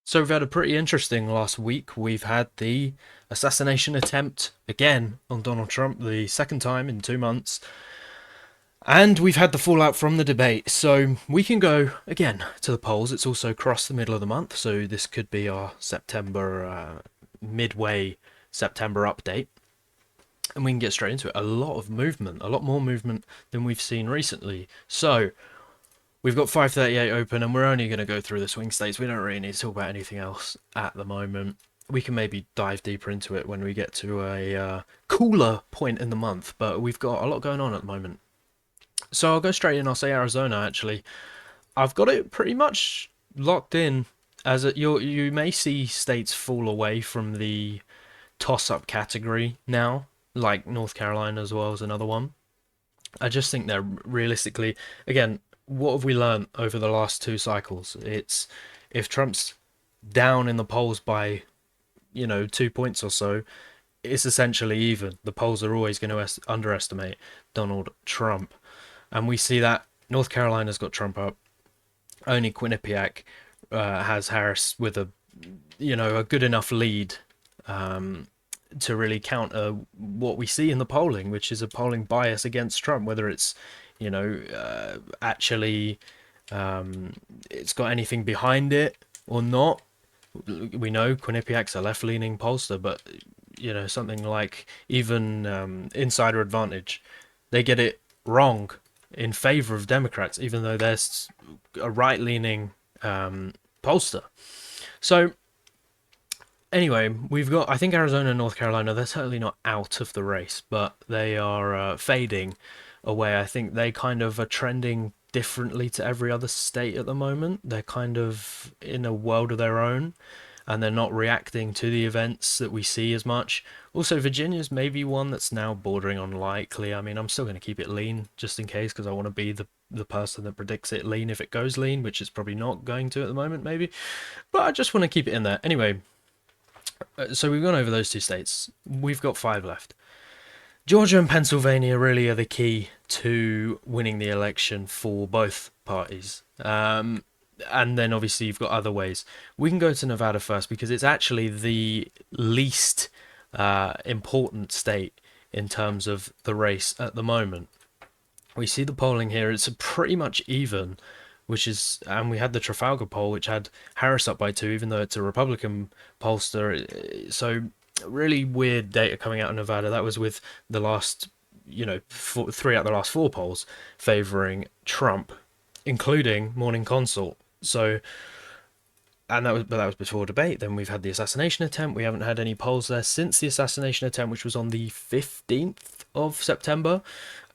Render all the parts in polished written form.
So we've had a pretty interesting last week. We've had the assassination attempt again on Donald Trump, the second time in 2 months. And we've had the fallout from the debate. So we can go again to the polls. It's also crossed the middle of the month, so this could be our September, midway September update. And we can get straight into it. A lot of movement, a lot more movement than we've seen recently. So we've got 538 open, and we're only going to go through the swing states. We don't really need to talk about anything else at the moment. We can maybe dive deeper into it when we get to a cooler point in the month, but we've got a lot going on at the moment. So I'll go straight in. I'll say Arizona, actually. I've got it pretty much locked in. You may see states fall away from the toss-up category now, like North Carolina as well as another one. I just think they're realistically, again, what have we learned over the last two cycles? It's if Trump's down in the polls by, 2 points or so, it's essentially even. The polls are always going to underestimate Donald Trump. And we see that North Carolina's got Trump up. Only Quinnipiac has Harris with a good enough lead to really counter what we see in the polling, which is a polling bias against Trump, whether it's, actually it's got anything behind it or not. We know Quinnipiac's a left-leaning pollster, but something like even Insider Advantage, they get it wrong in favor of Democrats, even though there's a right-leaning pollster. So anyway, we've got, I think, Arizona and North Carolina, they're certainly not out of the race, but they are fading away. I think they kind of are trending differently to every other state at the moment. They're kind of in a world of their own, and they're not reacting to the events that we see as much. Also, Virginia's maybe one that's now bordering on likely. I mean, I'm still going to keep it lean just in case, because I want to be the person that predicts it lean if it goes lean, which it's probably not going to at the moment, maybe. But I just want to keep it in there. Anyway, so we've gone over those two states. We've got five left. Georgia and Pennsylvania really are the key to winning the election for both parties. And then obviously you've got other ways. We can go to Nevada first because it's actually the least important state in terms of the race at the moment. We see the polling here, it's pretty much even, and we had the Trafalgar poll, which had Harris up by 2, even though it's a Republican pollster. So really weird data coming out of Nevada. That was with the last, 3 out of the last 4 polls favoring Trump, including Morning Consult. So, and that was before debate. Then we've had the assassination attempt. We haven't had any polls there since the assassination attempt, which was on the 15th of September.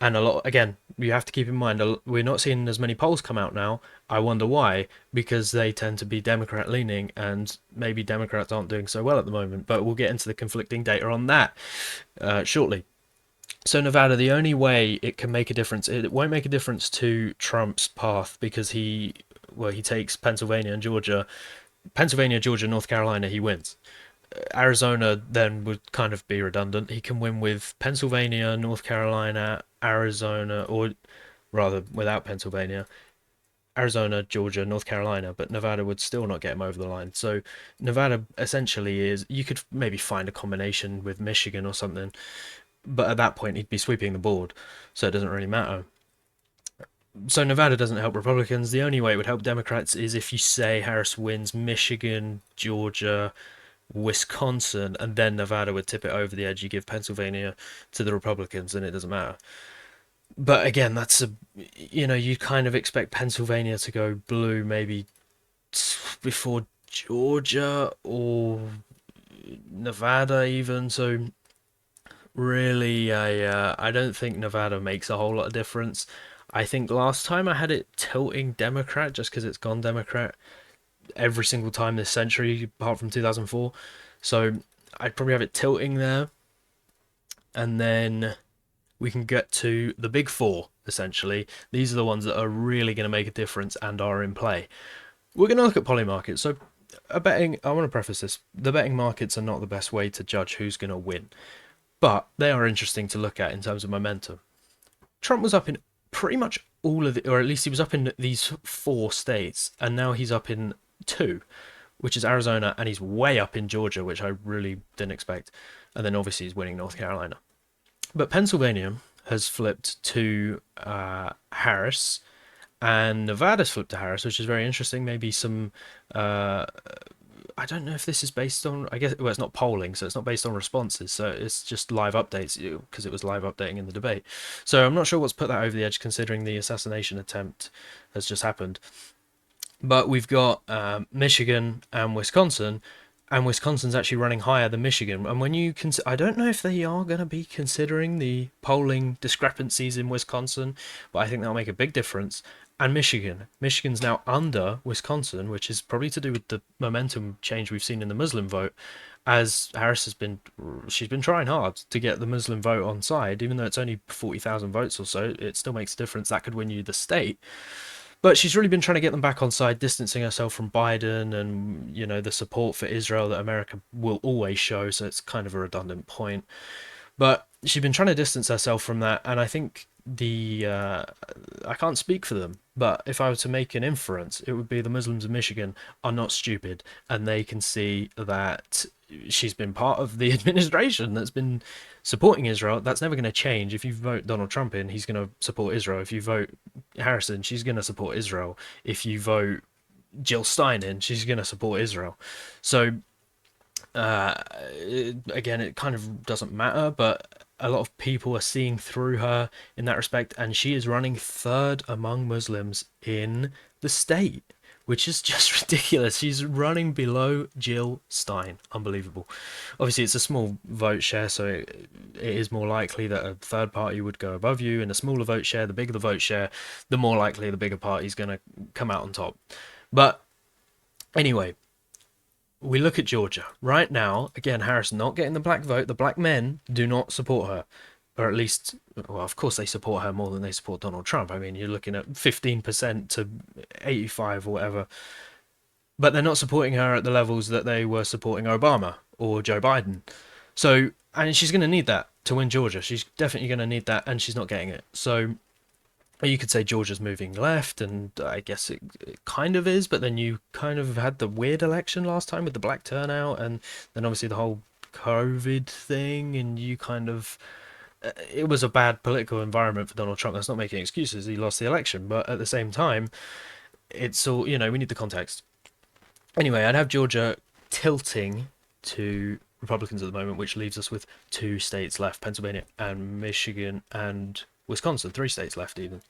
And a lot, again, you have to keep in mind, we're not seeing as many polls come out now. I wonder why, because they tend to be Democrat leaning, and maybe Democrats aren't doing so well at the moment. But we'll get into the conflicting data on that shortly. So Nevada, the only way it can make a difference, it won't make a difference to Trump's path because he takes Pennsylvania and Georgia. Pennsylvania, Georgia, North Carolina, he wins. Arizona then would kind of be redundant. He can win with Pennsylvania, North Carolina, Arizona, or rather without Pennsylvania, Arizona, Georgia, North Carolina, but Nevada would still not get him over the line. So Nevada essentially is, you could maybe find a combination with Michigan or something, but at that point he'd be sweeping the board, so it doesn't really matter. So Nevada doesn't help Republicans. The only way it would help Democrats is if you say Harris wins Michigan, Georgia, Wisconsin, and then Nevada would tip it over the edge. You give Pennsylvania to the Republicans, and it doesn't matter. But again, you kind of expect Pennsylvania to go blue maybe before Georgia or Nevada even. So really, I don't think Nevada makes a whole lot of difference. I think last time I had it tilting Democrat just because it's gone Democrat every single time this century, apart from 2004. So I'd probably have it tilting there. And then we can get to the big four, essentially. These are the ones that are really going to make a difference and are in play. We're going to look at poly markets. So I want to preface this. The betting markets are not the best way to judge who's going to win. But they are interesting to look at in terms of momentum. Trump was up in pretty much all of or at least he was up in these 4 states, and now he's up in 2, which is Arizona, and he's way up in Georgia, which I really didn't expect. And then obviously he's winning North Carolina. But Pennsylvania has flipped to Harris, and Nevada's flipped to Harris, which is very interesting. Maybe some. I don't know if this is based on. I guess well, it's not polling, so it's not based on responses. So it's just live updates because it was live updating in the debate. So I'm not sure what's put that over the edge, considering the assassination attempt has just happened. But we've got Michigan and Wisconsin's actually running higher than Michigan. And when you I don't know if they are going to be considering the polling discrepancies in Wisconsin, but I think that'll make a big difference. And Michigan's now under Wisconsin, which is probably to do with the momentum change we've seen in the Muslim vote. As Harris she's been trying hard to get the Muslim vote on side, even though it's only 40,000 votes or so, it still makes a difference. That could win you the state. But she's really been trying to get them back on side, distancing herself from Biden and, the support for Israel that America will always show. So it's kind of a redundant point. But she's been trying to distance herself from that. And I think I can't speak for them, but if I were to make an inference, it would be the Muslims of Michigan are not stupid and they can see that she's been part of the administration that's been supporting Israel. That's never going to change. If you vote Donald Trump in, he's going to support Israel. If you vote Harrison, she's going to support Israel. If you vote Jill Stein in, she's going to support Israel. So again, it kind of doesn't matter, but a lot of people are seeing through her in that respect, and she is running third among Muslims in the state, which is just ridiculous. She's running below Jill Stein. Unbelievable. Obviously, it's a small vote share, so it is more likely that a third party would go above you. In a smaller vote share, the bigger the vote share, the more likely the bigger party is going to come out on top. But anyway, we look at Georgia right now. Again, Harris not getting the black vote. The black men do not support her, or at least, well, of course they support her more than they support Donald Trump. I mean, you're looking at 15% to 85 or whatever, but they're not supporting her at the levels that they were supporting Obama or Joe Biden. So, and she's going to need that to win Georgia. She's definitely going to need that, and she's not getting it. So you could say Georgia's moving left, and I guess it kind of is, but then you kind of had the weird election last time with the black turnout, and then obviously the whole COVID thing, and you kind of. It was a bad political environment for Donald Trump. That's not making excuses. He lost the election, but at the same time, it's all, we need the context. Anyway, I'd have Georgia tilting to Republicans at the moment, which leaves us with two states left: Pennsylvania and Michigan and Wisconsin. Three states left, even.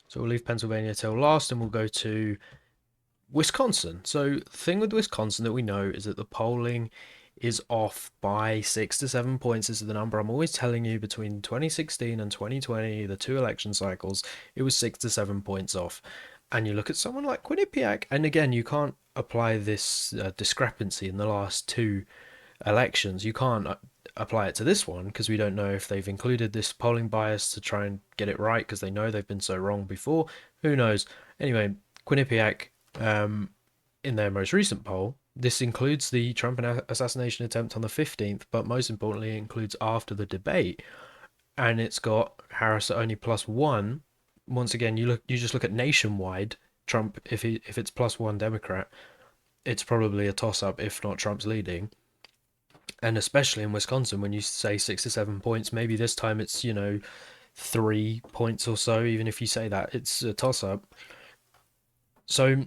So we'll leave Pennsylvania till last, and we'll go to Wisconsin. So the thing with Wisconsin that we know is that the polling is off by 6 to 7 points. This is the number I'm always telling you. Between 2016 and 2020, the two election cycles, it was 6 to 7 points off. And you look at someone like Quinnipiac, and again, you can't apply this discrepancy in the last two elections. You can't apply it to this one because we don't know if they've included this polling bias to try and get it right because they know they've been so wrong before. Who knows? Anyway, Quinnipiac, in their most recent poll, this includes the Trump assassination attempt on the 15th, but most importantly, it includes after the debate, and it's got Harris at only +1. Once again, you just look at nationwide Trump. If it's +1 Democrat, it's probably a toss up if not Trump's leading. And especially in Wisconsin, when you say 6 to 7 points, maybe this time it's 3 points or so. Even if you say that, it's a toss up. So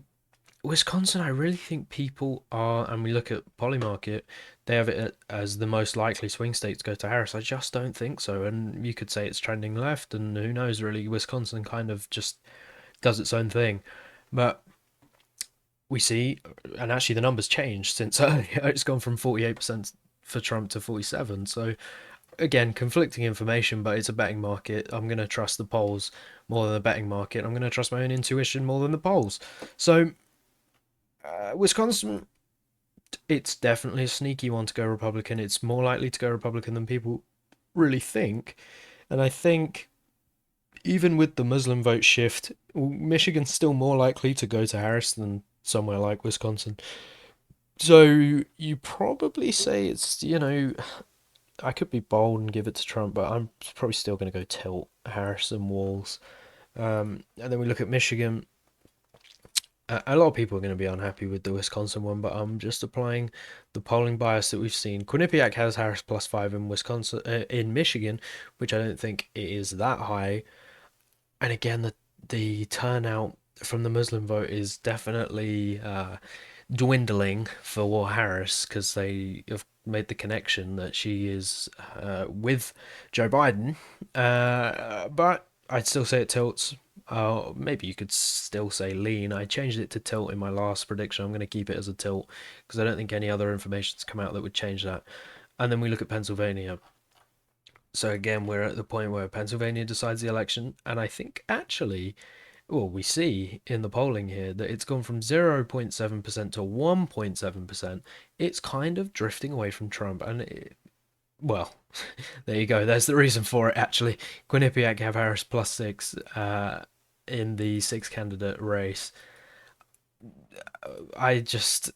Wisconsin, I really think people are, and we look at Polymarket, they have it as the most likely swing state to go to Harris. I just don't think so. And you could say it's trending left, and who knows, really, Wisconsin kind of just does its own thing. But we see, and actually the numbers changed since earlier. It's gone from 48% for Trump to 47. So again, conflicting information, but it's a betting market. I'm going to trust the polls more than the betting market. I'm going to trust my own intuition more than the polls. So Wisconsin, it's definitely a sneaky one to go Republican. It's more likely to go Republican than people really think. And I think even with the Muslim vote shift, Michigan's still more likely to go to Harris than somewhere like Wisconsin. So you probably say it's, I could be bold and give it to Trump, but I'm probably still going to go tilt Harris and Walz. And then we look at Michigan. A lot of people are going to be unhappy with the Wisconsin one, but I'm just applying the polling bias that we've seen. Quinnipiac has Harris +5 in Wisconsin, in Michigan, which I don't think it is that high. And again, the turnout from the Muslim vote is definitely dwindling for Harris because they have made the connection that she is with Joe Biden. But I'd still say it tilts. Maybe you could still say lean. I changed it to tilt in my last prediction. I'm going to keep it as a tilt because I don't think any other information's come out that would change that. And then we look at Pennsylvania. So again, we're at the point where Pennsylvania decides the election, and I think actually, well, we see in the polling here that it's gone from 0.7% to 1.7%. It's kind of drifting away from Trump, and well, there you go. There's the reason for it. Actually, Quinnipiac have Harris +6 in the six candidate race. I just,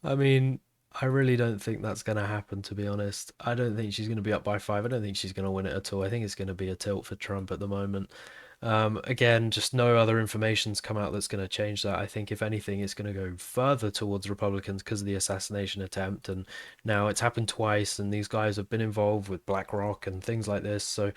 I mean, I really don't think that's going to happen, to be honest. I don't think she's going to be up by five. I don't think she's going to win it at all. I think it's going to be a tilt for Trump at the moment. Again, just no other information's come out that's going to change that. I think, if anything, it's going to go further towards Republicans because of the assassination attempt. And now it's happened twice, and these guys have been involved with BlackRock and things like this. So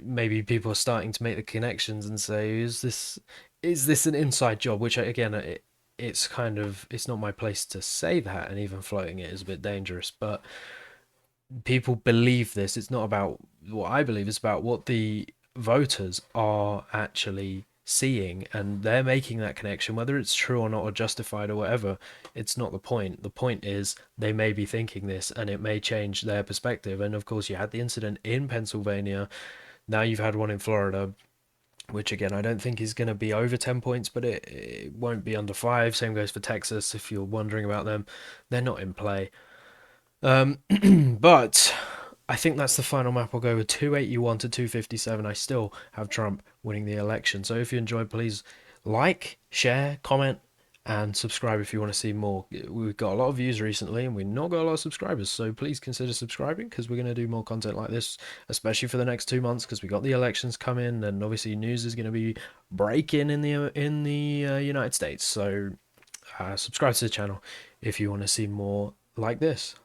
maybe people are starting to make the connections and say, is this an inside job? Which again, it's kind of, it's not my place to say that, and even floating it is a bit dangerous. But people believe this. It's not about what I believe. It's about what the voters are actually seeing, and they're making that connection, whether it's true or not, or justified or whatever. It's not the point. The point is they may be thinking this, and it may change their perspective. And of course, you had the incident in Pennsylvania. Now you've had one in Florida, which again I don't think is going to be over 10 points, but it won't be under 5. Same goes for Texas, if you're wondering about them. They're not in play. Um, but I think that's the final map. I'll go with 281 to 257. I still have Trump winning the election. So if you enjoyed, please like, share, comment, and subscribe if you want to see more. We've got a lot of views recently, and we've not got a lot of subscribers. So please consider subscribing because we're going to do more content like this, especially for the next 2 months because we got the elections coming, and obviously news is going to be breaking in the United States. So subscribe to the channel if you want to see more like this.